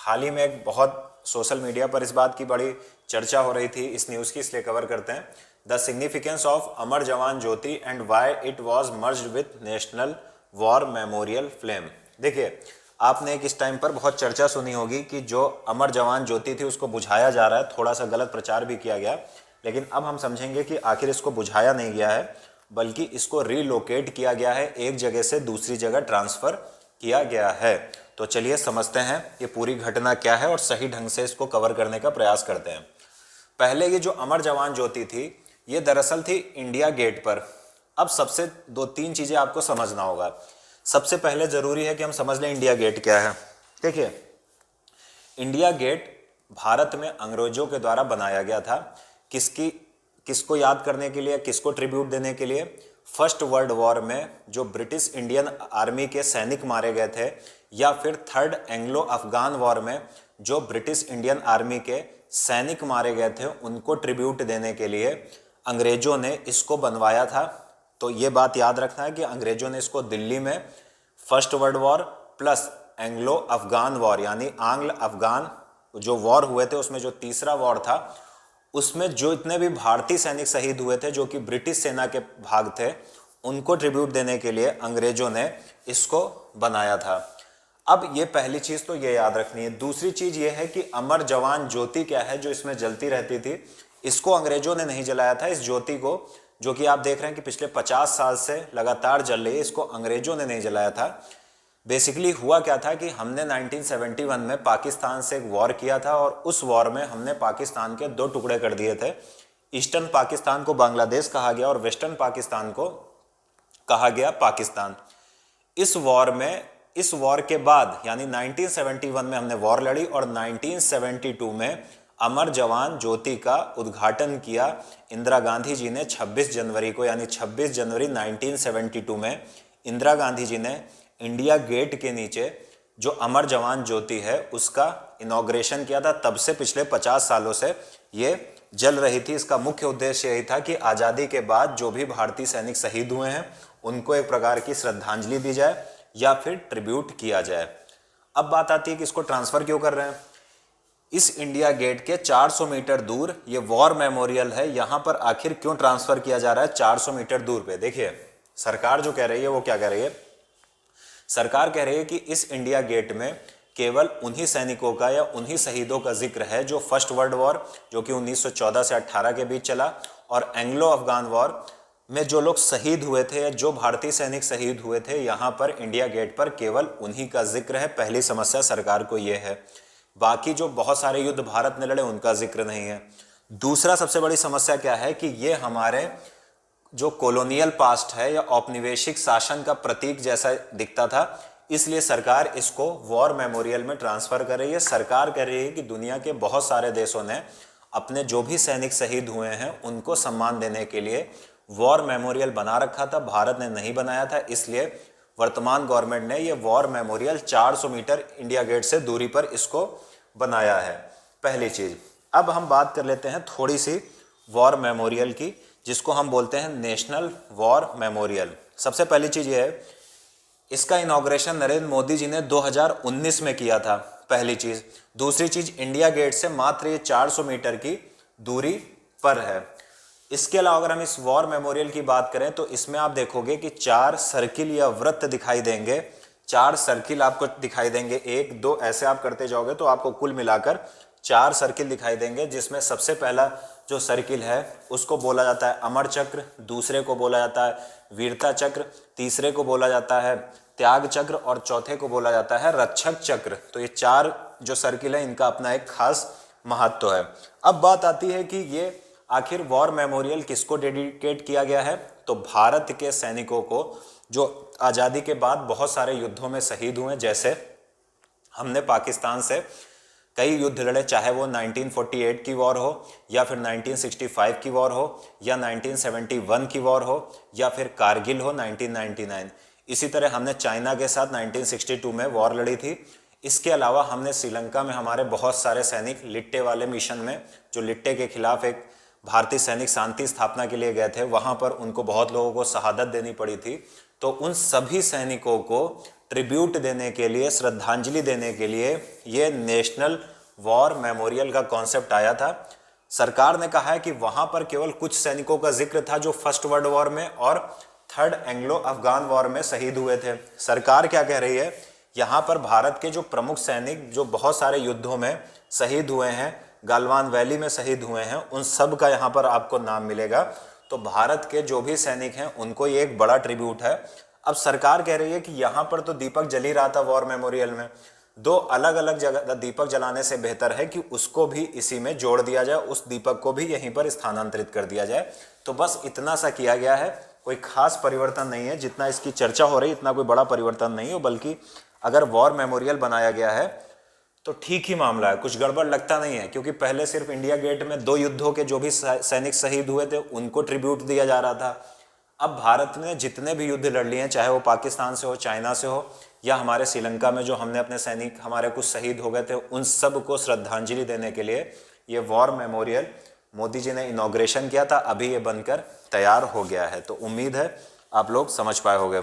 हाल ही में एक बहुत सोशल मीडिया पर इस बात की बड़ी चर्चा हो रही थी इस न्यूज़ की, इसलिए कवर करते हैं। The significance of Amar Jawan Jyoti and why it was merged with national war memorial flame. देखिए, आपने एक इस टाइम पर बहुत चर्चा सुनी होगी कि जो अमर जवान ज्योति थी उसको बुझाया जा रहा है, थोड़ा सा गलत प्रचार भी किया गया, लेकिन अब हम समझेंगे कि आखिर इसको बुझाया नहीं गया है बल्कि इसको रीलोकेट किया गया है, एक जगह से दूसरी जगह ट्रांसफ़र किया गया है। तो चलिए समझते हैं ये पूरी घटना क्या है और सही ढंग से इसको कवर करने का प्रयास करते हैं। पहले ये जो अमर जवान ज्योति थी ये दरअसल थी इंडिया गेट पर। अब सबसे दो तीन चीज़ें आपको समझना होगा। सबसे पहले ज़रूरी है कि हम समझ लें इंडिया गेट क्या है। देखिए, इंडिया गेट भारत में अंग्रेजों के द्वारा बनाया गया था। किसको याद करने के लिए, किसको ट्रिब्यूट देने के लिए? फर्स्ट वर्ल्ड वॉर में जो ब्रिटिश इंडियन आर्मी के सैनिक मारे गए थे, या फिर थर्ड एंग्लो अफगान वॉर में जो ब्रिटिश इंडियन आर्मी के सैनिक मारे गए थे, उनको ट्रिब्यूट देने के लिए अंग्रेजों ने इसको बनवाया था। तो ये बात याद रखना है कि अंग्रेजों ने इसको दिल्ली में first world war plus Anglo Afghan war यानी आंग्ल अफगान जो वॉर हुए थे उसमें जो तीसरा वॉर था उसमें जो इतने भी भारतीय सैनिक शहीद हुए थे जो कि ब्रिटिश सेना के भाग थे, उनको ट्रिब्यूट देने के लिए अंग्रेजों ने इसको बनाया था। अब ये पहली चीज़ तो ये याद रखनी है। दूसरी चीज़ ये है कि अमर जवान ज्योति क्या है जो इसमें जलती रहती थी, इसको अंग्रेजों ने नहीं जलाया था। इस ज्योति को, जो कि आप देख रहे हैं कि पिछले 50 साल से लगातार जल रही है, इसको अंग्रेजों ने नहीं जलाया था। बेसिकली हुआ क्या था कि हमने 1971 में पाकिस्तान से एक वॉर किया था और उस वॉर में हमने पाकिस्तान के दो टुकड़े कर दिए थे। ईस्टर्न पाकिस्तान को बांग्लादेश कहा गया और वेस्टर्न पाकिस्तान को कहा गया पाकिस्तान। इस वॉर के बाद यानी 1971 में हमने वॉर लड़ी और 1972 में अमर जवान ज्योति का उद्घाटन किया इंदिरा गांधी जी ने 26 जनवरी को, यानी 26 जनवरी 1972 में इंदिरा गांधी जी ने इंडिया गेट के नीचे जो अमर जवान ज्योति है उसका इनॉग्रेशन किया था। तब से पिछले 50 सालों से ये जल रही थी। इसका मुख्य उद्देश्य यही था कि आज़ादी के बाद जो भी भारतीय सैनिक शहीद हुए हैं उनको एक प्रकार की श्रद्धांजलि दी जाए या फिर ट्रिब्यूट किया जाए। अब बात आती है कि इसको ट्रांसफ़र क्यों कर रहे हैं। इस इंडिया गेट के 400 मीटर दूर ये वॉर मेमोरियल है, यहाँ पर आखिर क्यों ट्रांसफ़र किया जा रहा है 400 मीटर दूर पे? देखिए, सरकार जो कह रही है वो क्या कह रही है। सरकार कह रही है कि इस इंडिया गेट में केवल उन्हीं सैनिकों का या उन्हीं शहीदों का जिक्र है जो फर्स्ट वर्ल्ड वॉर, जो कि 1914 से 18 के बीच चला, और एंग्लो अफगान वॉर में जो लोग शहीद हुए थे या जो भारतीय सैनिक शहीद हुए थे, यहाँ पर इंडिया गेट पर केवल उन्हीं का जिक्र है। पहली समस्या सरकार को ये है। बाकी जो बहुत सारे युद्ध भारत ने लड़े उनका जिक्र नहीं है। दूसरा सबसे बड़ी समस्या क्या है कि ये हमारे जो कॉलोनियल पास्ट है या औपनिवेशिक शासन का प्रतीक जैसा दिखता था, इसलिए सरकार इसको वॉर मेमोरियल में ट्रांसफ़र कर रही है। सरकार कह रही है कि दुनिया के बहुत सारे देशों ने अपने जो भी सैनिक शहीद हुए हैं उनको सम्मान देने के लिए वॉर मेमोरियल बना रखा था, भारत ने नहीं बनाया था। इसलिए वर्तमान गवर्नमेंट ने ये war memorial 400 metre India Gate से दूरी पर इसको बनाया है। पहली चीज़। अब हम बात कर लेते हैं थोड़ी सी वॉर मेमोरियल की, जिसको हम बोलते हैं नेशनल वॉर मेमोरियल। सबसे पहली चीज़ ये है, इसका इनॉग्रेशन नरेंद्र मोदी जी ने 2019 में किया था, पहली चीज़। दूसरी चीज़, इंडिया गेट से मात्र ये 400 मीटर की दूरी पर है। इसके अलावा अगर हम इस वॉर मेमोरियल की बात करें तो इसमें आप देखोगे कि 4 सर्किल या वृत्त दिखाई देंगे। 4 सर्किल आपको दिखाई देंगे, 1 2 ऐसे आप करते जाओगे तो आपको कुल मिलाकर 4 सर्किल दिखाई देंगे, जिसमें सबसे पहला जो सर्किल है उसको बोला जाता है अमर चक्र, दूसरे को बोला जाता है वीरता चक्र, तीसरे को बोला जाता है त्याग चक्र और चौथे को बोला जाता है रक्षक चक्र। तो ये 4 जो सर्किल है इनका अपना एक खास महत्व है। अब बात आती है कि ये आखिर वॉर मेमोरियल किसको डेडिकेट किया गया है, तो भारत के सैनिकों को जो आज़ादी के बाद बहुत सारे युद्धों में शहीद हुए। जैसे हमने पाकिस्तान से कई युद्ध लड़े, चाहे वो 1948 की वॉर हो या फिर 1965 की वॉर हो या 1971 की वॉर हो या फिर कारगिल हो 1999। इसी तरह हमने चाइना के साथ 1962 में वॉर लड़ी थी। इसके अलावा हमने श्रीलंका में हमारे बहुत सारे सैनिक लिट्टे वाले मिशन में, जो लिट्टे के खिलाफ एक भारतीय सैनिक शांति स्थापना के लिए गए थे, वहाँ पर उनको बहुत लोगों को शहादत देनी पड़ी थी। तो उन सभी सैनिकों को ट्रिब्यूट देने के लिए, श्रद्धांजलि देने के लिए ये नेशनल वॉर मेमोरियल का कॉन्सेप्ट आया था। सरकार ने कहा है कि वहां पर केवल कुछ सैनिकों का जिक्र था जो फर्स्ट वर्ल्ड वॉर में और थर्ड एंग्लो अफगान वॉर में शहीद हुए थे। सरकार क्या कह रही है, यहाँ पर भारत के जो प्रमुख सैनिक जो बहुत सारे युद्धों में शहीद हुए हैं, गालवान वैली में शहीद हुए हैं, उन सब का यहाँ पर आपको नाम मिलेगा। तो भारत के जो भी सैनिक हैं उनको ये एक बड़ा ट्रिब्यूट है। अब सरकार कह रही है कि यहाँ पर तो दीपक जल ही रहा था वॉर मेमोरियल में, दो अलग अलग जगह दीपक जलाने से बेहतर है कि उसको भी इसी में जोड़ दिया जाए, उस दीपक को भी यहीं पर स्थानांतरित कर दिया जाए। तो बस इतना सा किया गया है, कोई खास परिवर्तन नहीं है। जितना इसकी चर्चा हो रही इतना कोई बड़ा परिवर्तन नहीं है, बल्कि अगर वॉर मेमोरियल बनाया गया है तो ठीक ही मामला है, कुछ गड़बड़ लगता नहीं है। क्योंकि पहले सिर्फ इंडिया गेट में 2 युद्धों के जो भी सैनिक शहीद हुए थे उनको ट्रिब्यूट दिया जा रहा था। अब भारत ने जितने भी युद्ध लड़ लिए हैं, चाहे वो पाकिस्तान से हो, चाइना से हो, या हमारे श्रीलंका में जो हमने अपने सैनिक हमारे कुछ शहीद हो गए थे, उन सब को श्रद्धांजलि देने के लिए ये वॉर मेमोरियल मोदी जी ने इनॉग्रेशन किया था। अभी ये बनकर तैयार हो गया है। तो उम्मीद है आप लोग समझ पाए होंगे।